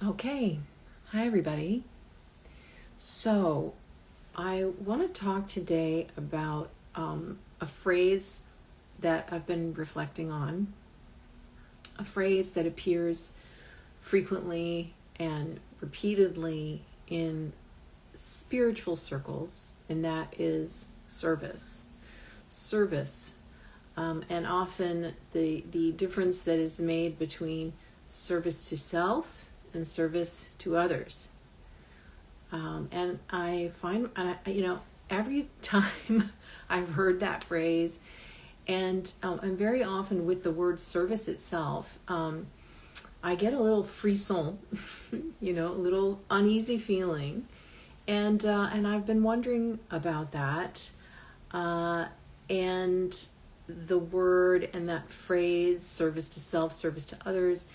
Okay, hi everybody. So, I want to talk today about a phrase that I've been reflecting on, a phrase that appears frequently and repeatedly in spiritual circles, and that is service. Service. And often the difference that is made between service to self and service to others. And I find, every time I've heard that phrase, and very often with the word service itself, I get a little frisson, a little uneasy feeling, and I've been wondering about that, and the word and that phrase, service to self, service to others,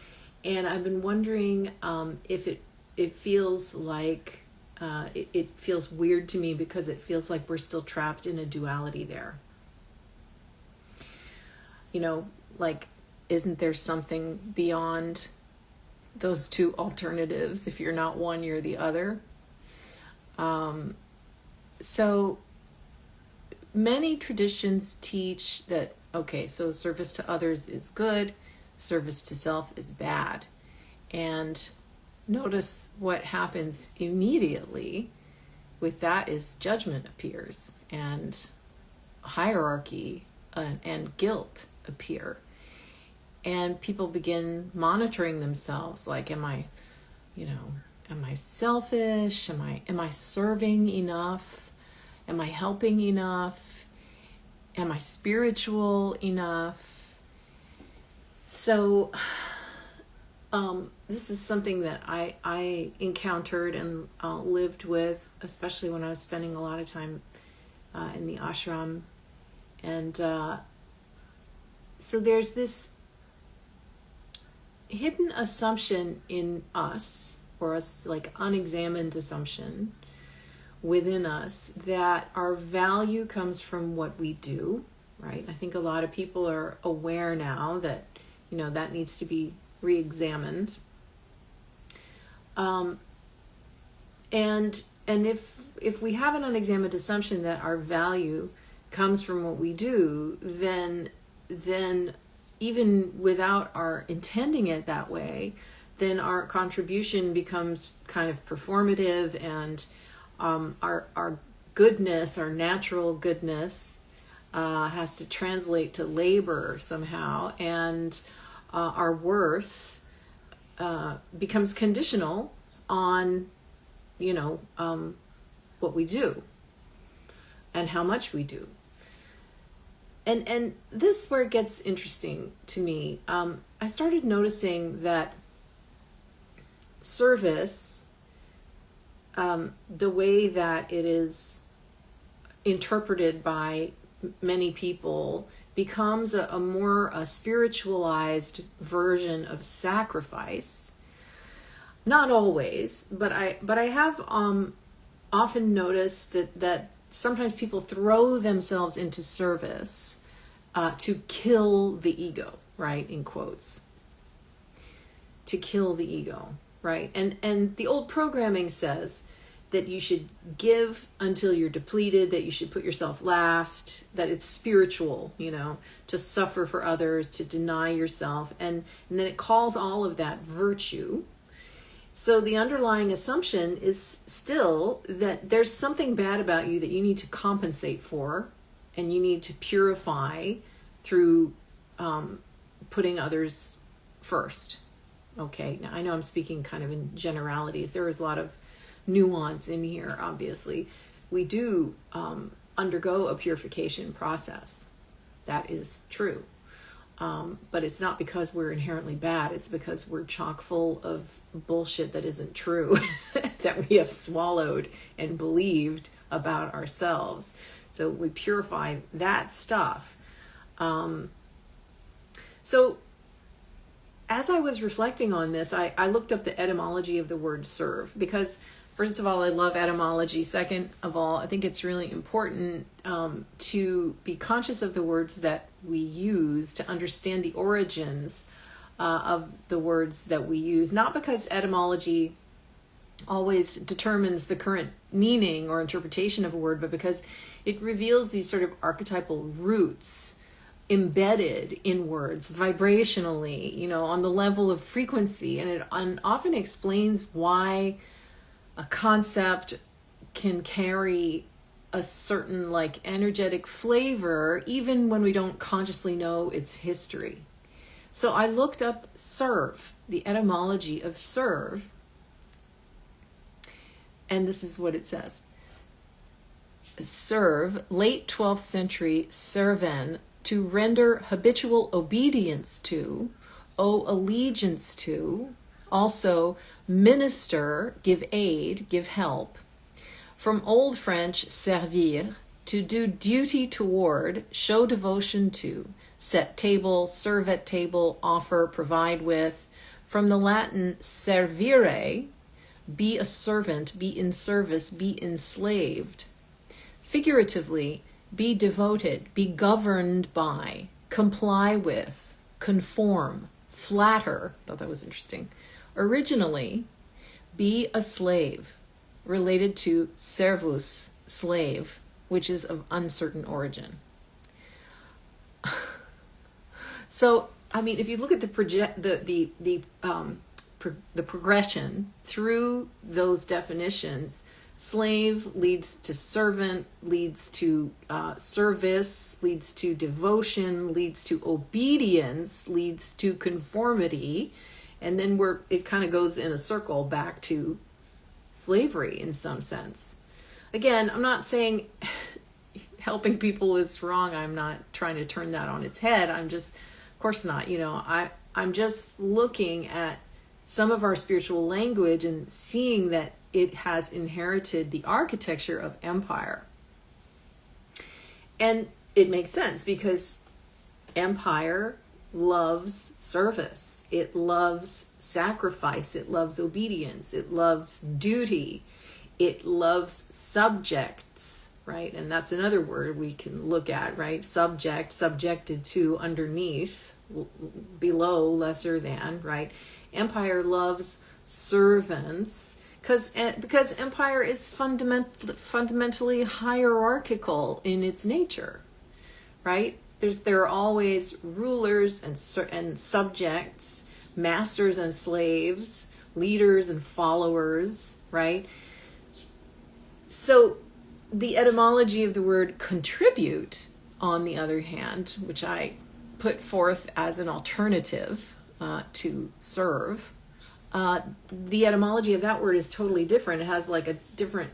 and I've been wondering if it feels like it feels weird to me because it feels like we're still trapped in a duality there. Like, isn't there something beyond those two alternatives? If you're not one, you're the other. So many traditions teach that, okay, so service to others is good, service to self is bad. And notice what happens immediately with that is judgment appears, and hierarchy and guilt appear. And people begin monitoring themselves, like, am I selfish? Am I serving enough? Am I helping enough? Am I spiritual enough? So this is something that I encountered and lived with, especially when I was spending a lot of time in the ashram. And so there's this hidden assumption in us, or a like unexamined assumption within us, that our value comes from what we do, right? I think a lot of people are aware now that, that needs to be re-examined. And if we have an unexamined assumption that our value comes from what we do, then even without our intending it that way, then our contribution becomes kind of performative, and our goodness, our natural goodness, has to translate to labor somehow, and our worth becomes conditional on, what we do and how much we do. And this is where it gets interesting to me. I started noticing that service, the way that it is interpreted by many people, becomes a more spiritualized version of sacrifice. Not always, but I have often noticed that sometimes people throw themselves into service to kill the ego, right? In quotes. To kill the ego, right? And the old programming says that you should give until you're depleted, that you should put yourself last, that it's spiritual, to suffer for others, to deny yourself. And then it calls all of that virtue. So the underlying assumption is still that there's something bad about you that you need to compensate for, and you need to purify through putting others first. Okay, now I know I'm speaking kind of in generalities. There is a lot of nuance in here, obviously. We do undergo a purification process. That is true. But it's not because we're inherently bad. It's because we're chock full of bullshit that isn't true, that we have swallowed and believed about ourselves. So we purify that stuff. So as I was reflecting on this, I looked up the etymology of the word serve, because first of all, I love etymology. Second of all, I think it's really important to be conscious of the words that we use to understand the origins of the words that we use, not because etymology always determines the current meaning or interpretation of a word, but because it reveals these sort of archetypal roots embedded in words vibrationally, on the level of frequency. And it often explains why a concept can carry a certain energetic flavor even when we don't consciously know its history. So I looked up serve, the etymology of serve, and this is what it says. Serve, late 12th century, serven, to render habitual obedience to, owe allegiance to, also minister, give aid, give help. From Old French servir, to do duty toward, show devotion to, set table, serve at table, offer, provide with. From the Latin servire, be a servant, be in service, be enslaved. Figuratively, be devoted, be governed by, comply with, conform, flatter. Thought that was interesting. Originally, be a slave, related to servus, slave, which is of uncertain origin. So, if you look at the progression through those definitions, slave leads to servant, leads to service, leads to devotion, leads to obedience, leads to conformity, and then it kind of goes in a circle back to slavery in some sense. Again, I'm not saying helping people is wrong. I'm not trying to turn that on its head. Of course not. I'm just looking at some of our spiritual language and seeing that it has inherited the architecture of empire. And it makes sense because empire loves service. It loves sacrifice. It loves obedience. It loves duty. It loves subjects, right? And that's another word we can look at, right? Subject, subjected to, underneath, below, lesser than, right? Empire loves servants because empire is fundamentally hierarchical in its nature, right? There are always rulers and subjects, masters and slaves, leaders and followers, right? So the etymology of the word contribute, on the other hand, which I put forth as an alternative to serve, the etymology of that word is totally different. It has a different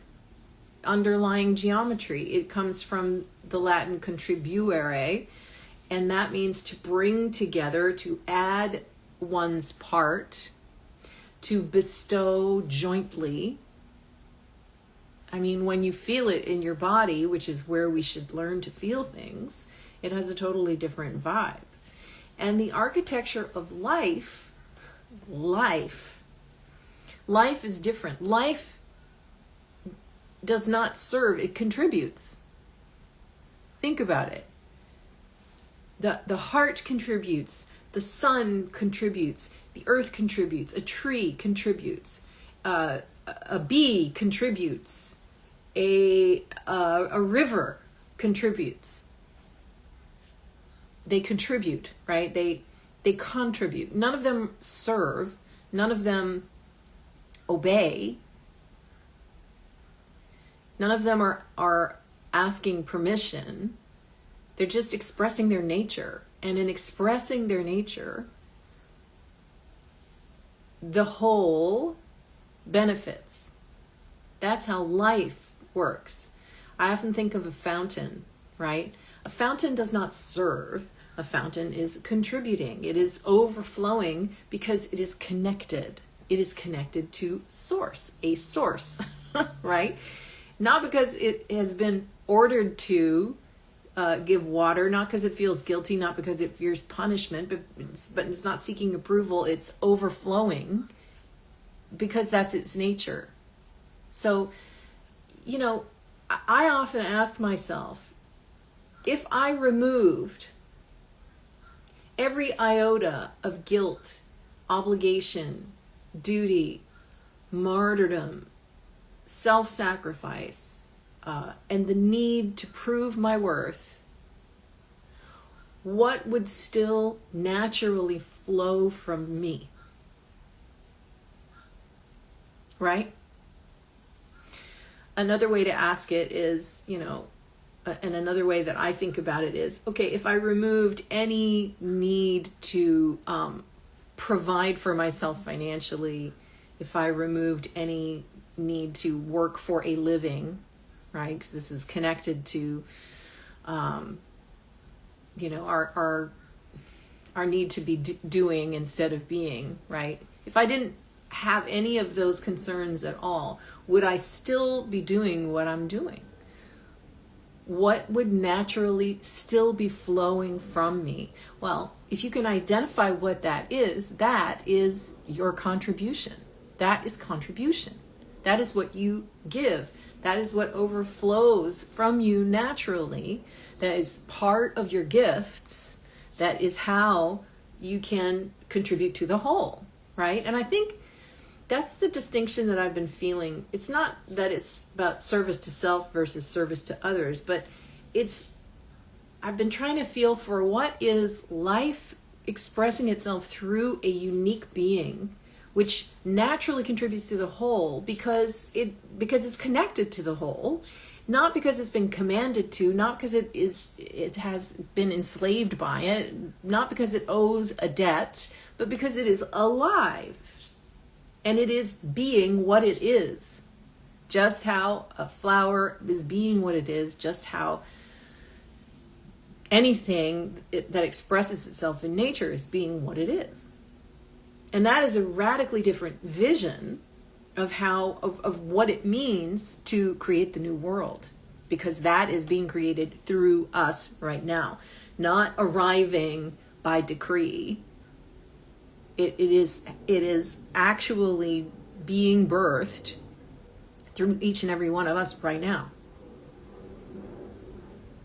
underlying geometry. It comes from the Latin contribuere, and that means to bring together, to add one's part, to bestow jointly. When you feel it in your body, which is where we should learn to feel things, it has a totally different vibe. And the architecture of life is different. Life does not serve, it contributes. Think about it. The heart contributes, the sun contributes, the earth contributes, a tree contributes, a bee contributes, a river contributes. They contribute, right? They contribute. None of them serve. None of them obey. None of them are asking permission. They're just expressing their nature. And in expressing their nature, the whole benefits. That's how life works. I often think of a fountain, right? A fountain does not serve. A fountain is contributing. It is overflowing because it is connected. It is connected to source, a source, right? Not because it has been ordered to give water, not because it feels guilty, not because it fears punishment, but it's not seeking approval. It's overflowing because that's its nature. So, I often ask myself, if I removed Every iota of guilt, obligation, duty, martyrdom, self-sacrifice, and the need to prove my worth, what would still naturally flow from me? Right? Another way to ask it is, and another way that I think about it is, okay, if I removed any need to provide for myself financially, if I removed any need to work for a living, right? Because this is connected to, our need to be doing instead of being, right? If I didn't have any of those concerns at all, would I still be doing what I'm doing? What would naturally still be flowing from me? Well, if you can identify what that is your contribution. That is contribution. That is what you give. That is what overflows from you naturally. That is part of your gifts. That is how you can contribute to the whole, right? And I think that's the distinction that I've been feeling. It's not that it's about service to self versus service to others, but I've been trying to feel for what is life expressing itself through a unique being, which naturally contributes to the whole because it's connected to the whole, not because it's been commanded to, not because it has been enslaved by it, not because it owes a debt, but because it is alive. And it is being what it is. Just how a flower is being what it is, just how anything that expresses itself in nature is being what it is. And that is a radically different vision of what it means to create the new world. Because that is being created through us right now. Not arriving by decree. It is actually being birthed through each and every one of us right now.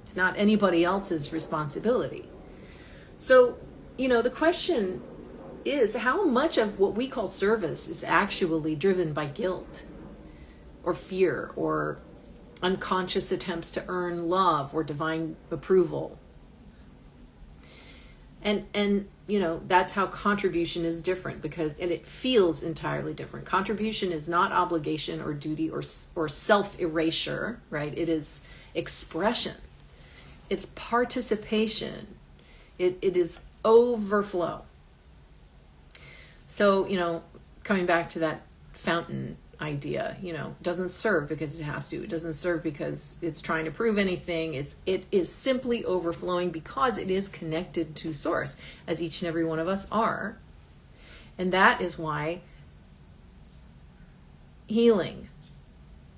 It's not anybody else's responsibility. So, the question is, how much of what we call service is actually driven by guilt or fear or unconscious attempts to earn love or divine approval? And that's how contribution is different, and it feels entirely different. Contribution is not obligation or duty or self-erasure, right? It is expression. It's participation. It is overflow. So, coming back to that fountain idea, doesn't serve because it has to. It doesn't serve because it's trying to prove anything. It is simply overflowing because it is connected to source, as each and every one of us are. And that is why healing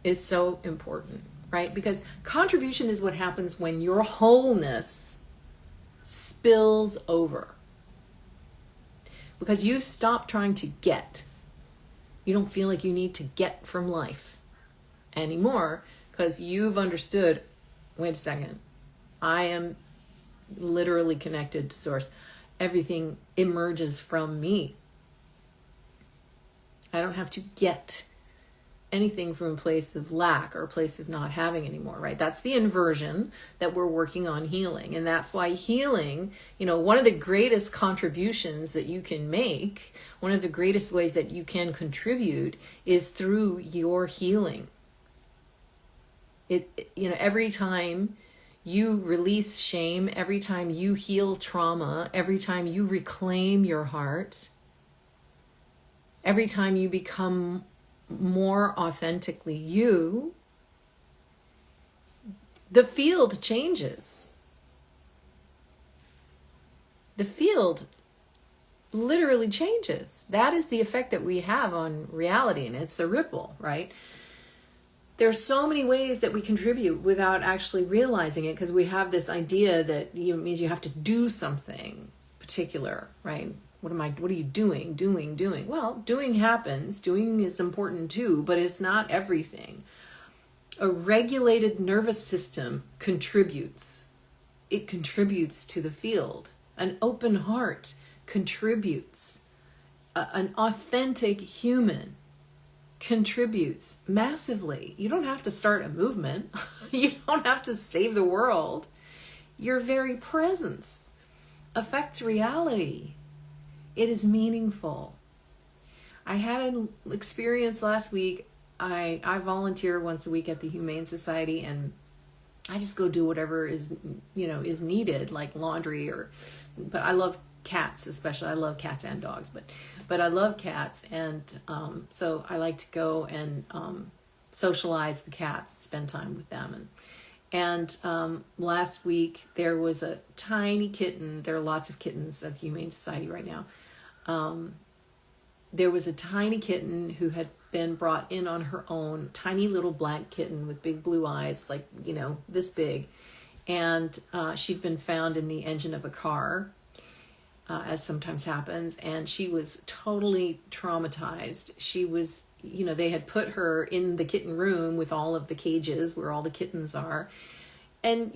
is so important, right? Because contribution is what happens when your wholeness spills over. Because you stop trying to get. You don't feel like you need to get from life anymore because you've understood, wait a second, I am literally connected to source. Everything emerges from me. I don't have to get anything from a place of lack or a place of not having anymore, right? That's the inversion that we're working on healing. And that's why healing, one of the greatest contributions that you can make, one of the greatest ways that you can contribute is through your healing. Every time you release shame, every time you heal trauma, every time you reclaim your heart, every time you become more authentically you, the field changes. The field literally changes. That is the effect that we have on reality, and it's a ripple, right? There's so many ways that we contribute without actually realizing it, because we have this idea that means you have to do something particular, right? What are you doing? Doing. Well, doing happens. Doing is important too, but it's not everything. A regulated nervous system contributes. It contributes to the field. An open heart contributes. An authentic human contributes massively. You don't have to start a movement. You don't have to save the world. Your very presence affects reality. It is meaningful. I had an experience last week. I volunteer once a week at the Humane Society, and I just go do whatever is needed, like laundry but I love cats especially. I love cats and dogs, but I love cats, and so I like to go and socialize the cats, spend time with them. And last week there was a tiny kitten. There are lots of kittens at the Humane Society right now. There was a tiny kitten who had been brought in on her own, tiny little black kitten with big blue eyes, like, this big. And she'd been found in the engine of a car, as sometimes happens. And she was totally traumatized. She was, they had put her in the kitten room with all of the cages where all the kittens are. And,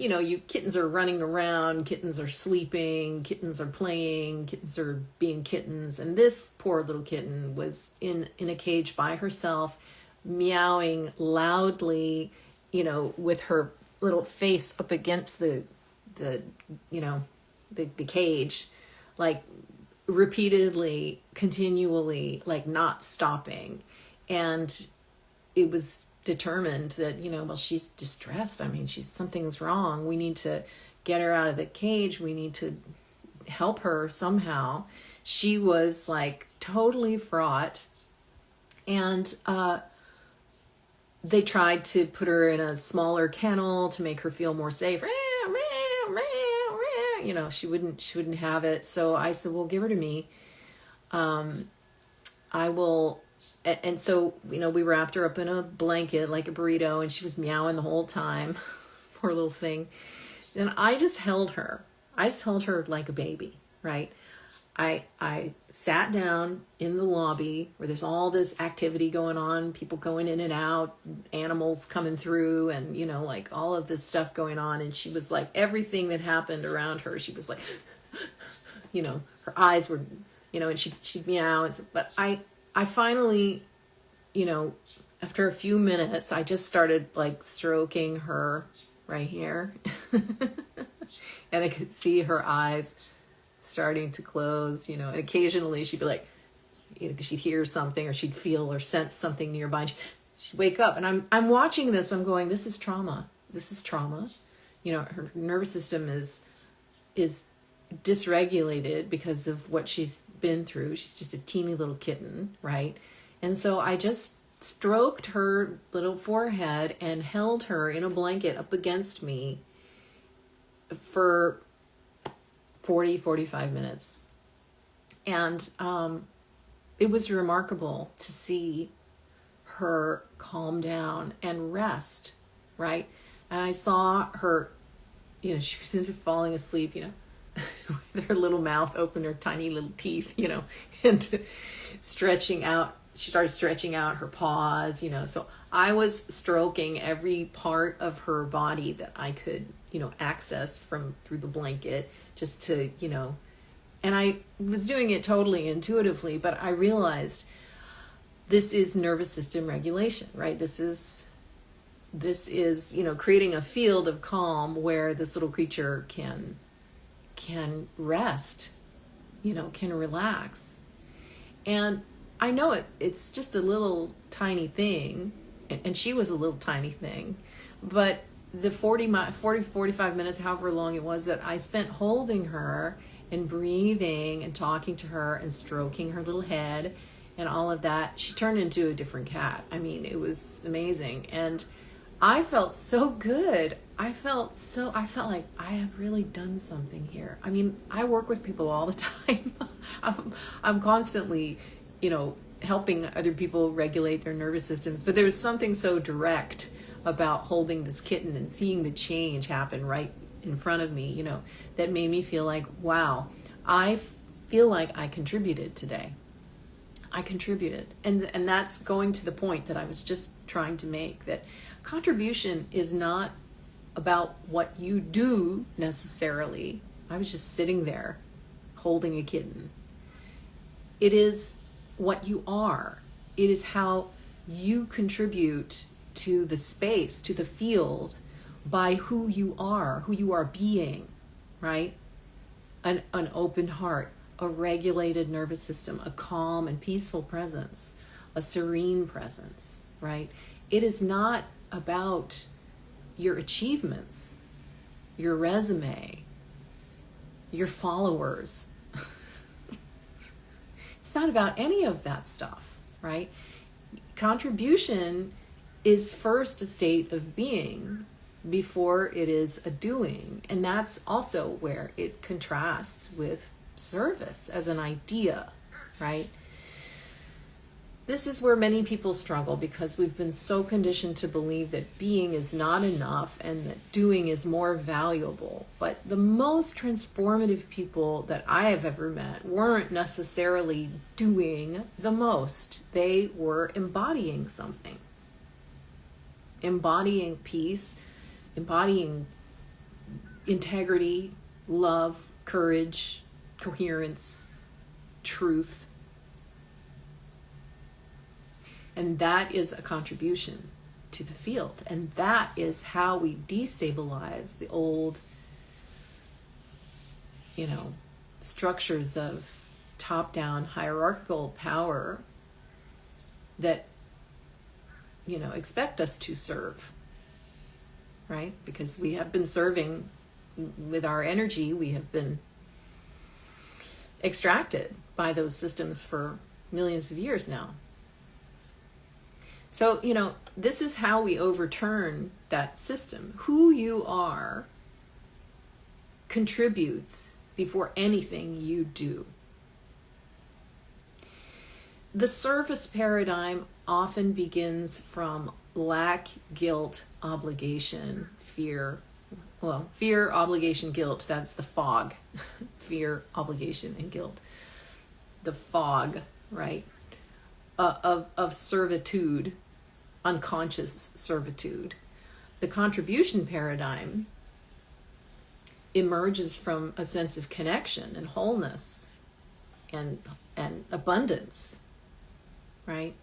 kittens are running around, kittens are sleeping, kittens are playing, kittens are being kittens. And this poor little kitten was in a cage by herself, meowing loudly, with her little face up against the cage, like repeatedly, continually, like not stopping. And it was determined that, she's distressed. I mean, something's wrong. We need to get her out of the cage. We need to help her somehow. She was like totally fraught. And they tried to put her in a smaller kennel to make her feel more safe. She wouldn't have it. So I said, well, give her to me. I will. And so, we wrapped her up in a blanket like a burrito, and she was meowing the whole time. Poor little thing. Then I just held her. I just held her like a baby, right? I sat down in the lobby where there's all this activity going on, people going in and out, animals coming through, and, like all of this stuff going on. And she was like, everything that happened around her, she was like, her eyes were, and she'd meow. But I finally, after a few minutes, I just started like stroking her right here. And I could see her eyes starting to close, and occasionally she'd be like, she'd hear something or she'd feel or sense something nearby. And she'd wake up, and I'm watching this. I'm going, this is trauma. This is trauma. Her nervous system is dysregulated because of what she's been through. She's just a teeny little kitten, right? And so I just stroked her little forehead and held her in a blanket up against me for 45 minutes. And it was remarkable to see her calm down and rest, right? And I saw her, she was falling asleep, with her little mouth open, her tiny little teeth, and stretching out. She started stretching out her paws, So I was stroking every part of her body that I could, access through the blanket, just to, and I was doing it totally intuitively, but I realized this is nervous system regulation, right? This is, creating a field of calm where this little creature can rest, can relax. And I know it's just a little tiny thing, and she was a little tiny thing, but the 45 minutes, however long it was, that I spent holding her and breathing and talking to her and stroking her little head and all of that, she turned into a different cat. I mean, it was amazing. And I felt so good. I felt like I have really done something here. I mean, I work with people all the time. I'm constantly, helping other people regulate their nervous systems. But there was something so direct about holding this kitten and seeing the change happen right in front of me, that made me feel like, wow, I feel like I contributed today. I contributed. And that's going to the point that I was just trying to make, that contribution is not about what you do necessarily. I was just sitting there holding a kitten. It is what you are. It is how you contribute to the space, to the field, by who you are being, right? An open heart, a regulated nervous system, a calm and peaceful presence, a serene presence, right? It is not about your achievements, your resume, your followers. It's not about any of that stuff, right? Contribution is first a state of being before it is a doing. And that's also where it contrasts with service as an idea, right? This is where many people struggle because we've been so conditioned to believe that being is not enough and that doing is more valuable. But the most transformative people that I have ever met weren't necessarily doing the most. They were embodying something. Embodying peace, embodying integrity, love, courage, coherence, truth. And that is a contribution to the field. And that is how we destabilize the old, structures of top-down hierarchical power that, expect us to serve, right? Because we have been serving with our energy. We have been extracted by those systems for millions of years now. So, this is how we overturn that system. Who you are contributes before anything you do. The service paradigm often begins from lack, guilt, obligation, fear. Well, fear, obligation, guilt, that's the fog. Fear, obligation, and guilt. The fog, right, of servitude, unconscious servitude. The contribution paradigm emerges from a sense of connection and wholeness and abundance, right?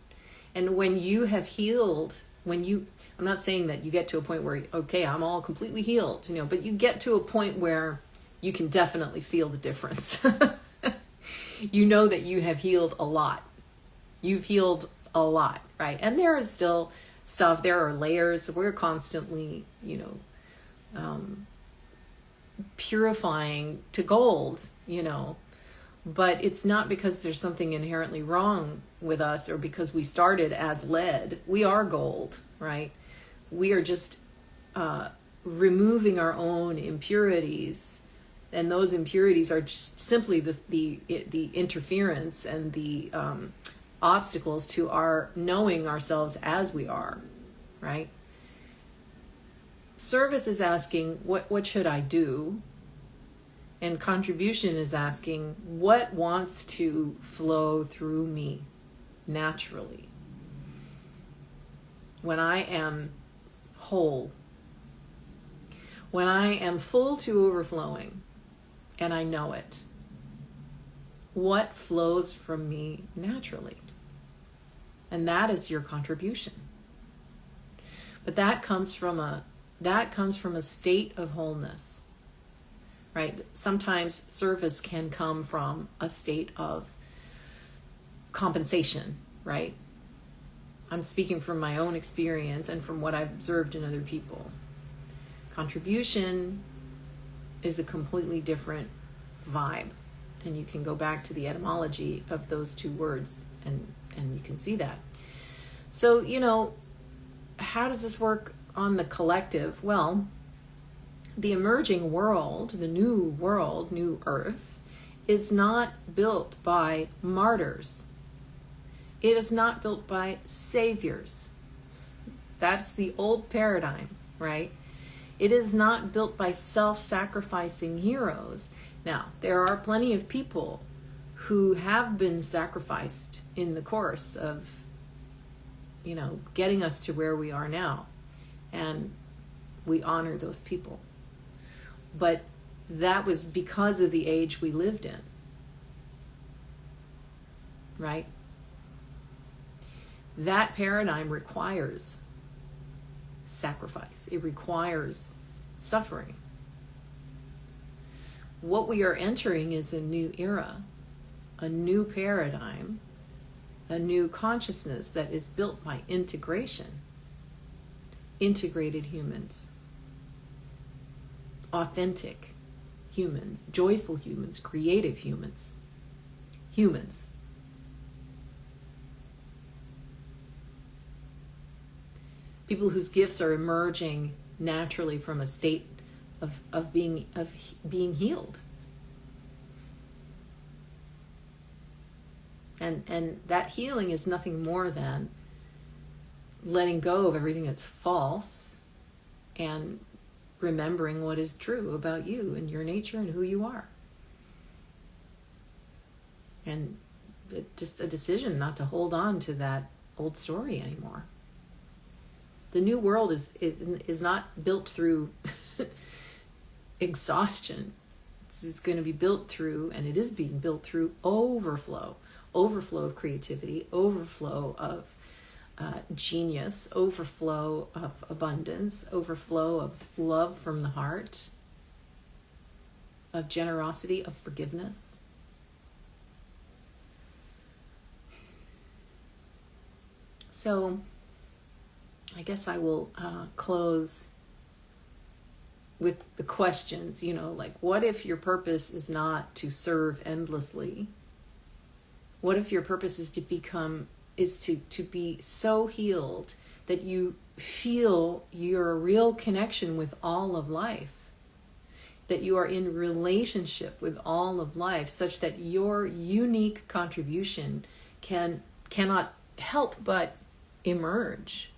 And when you have healed, I'm not saying that you get to a point where, okay, I'm all completely healed, but you get to a point where you can definitely feel the difference. You know that you have healed a lot. You've healed a lot, right? And there is still stuff, there are layers. We're constantly, purifying to gold, but it's not because there's something inherently wrong with us or because we started as lead. We are gold, right? We are just removing our own impurities, and those impurities are just simply the interference and the obstacles to our knowing ourselves as we are, right? Service is asking, what should I do? And contribution is asking, what wants to flow through me naturally? When I am whole, when I am full to overflowing, and I know it, what flows from me naturally? And that is your contribution. But that comes from a state of wholeness, right? Sometimes service can come from a state of compensation, right? I'm speaking from my own experience and from what I've observed in other people. Contribution is a completely different vibe. And you can go back to the etymology of those two words and you can see that. So, how does this work on the collective? Well, the emerging world, the new world, new earth, is not built by martyrs. It is not built by saviors. That's the old paradigm, right? It is not built by self-sacrificing heroes. Now, there are plenty of people who have been sacrificed in the course of, getting us to where we are now. And we honor those people. But that was because of the age we lived in. right? That paradigm requires sacrifice. It requires suffering. What we are entering is a new era, a new paradigm, a new consciousness that is built by integration. Integrated humans, authentic humans, joyful humans, creative humans. Humans. People whose gifts are emerging naturally from a state of being healed. And that healing is nothing more than letting go of everything that's false and remembering what is true about you and your nature and who you are. And just a decision not to hold on to that old story anymore. The new world is not built through exhaustion. It's going to be built through, and it is being built through overflow of creativity, overflow of genius, overflow of abundance, overflow of love from the heart, of generosity, of forgiveness. So I guess I will close with the questions, like, what if your purpose is not to serve endlessly? What if your purpose is to be so healed that you feel your real connection with all of life, that you are in relationship with all of life, such that your unique contribution cannot help but emerge?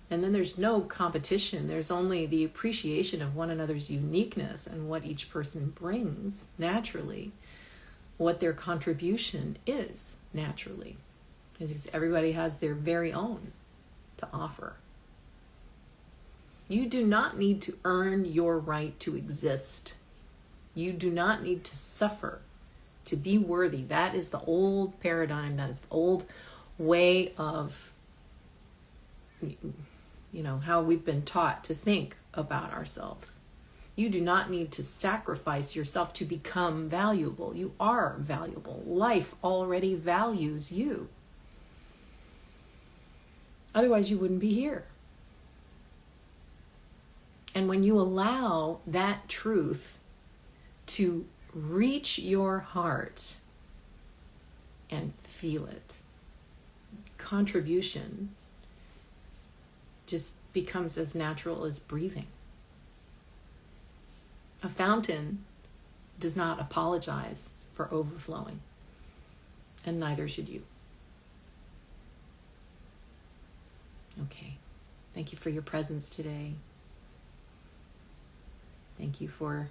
And then there's no competition. There's only the appreciation of one another's uniqueness and what each person brings naturally, what their contribution is naturally. Because everybody has their very own to offer. You do not need to earn your right to exist. You do not need to suffer to be worthy. That is the old paradigm. That is the old way of how we've been taught to think about ourselves. You do not need to sacrifice yourself to become valuable. You are valuable. Life already values you. Otherwise, you wouldn't be here. And when you allow that truth to reach your heart and feel it, contribution just becomes as natural as breathing. A fountain does not apologize for overflowing, and neither should you. Okay. Thank you for your presence today. Thank you for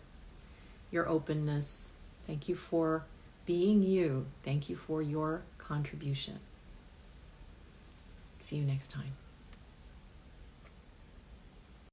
your openness. Thank you for being you. Thank you for your contribution. See you next time.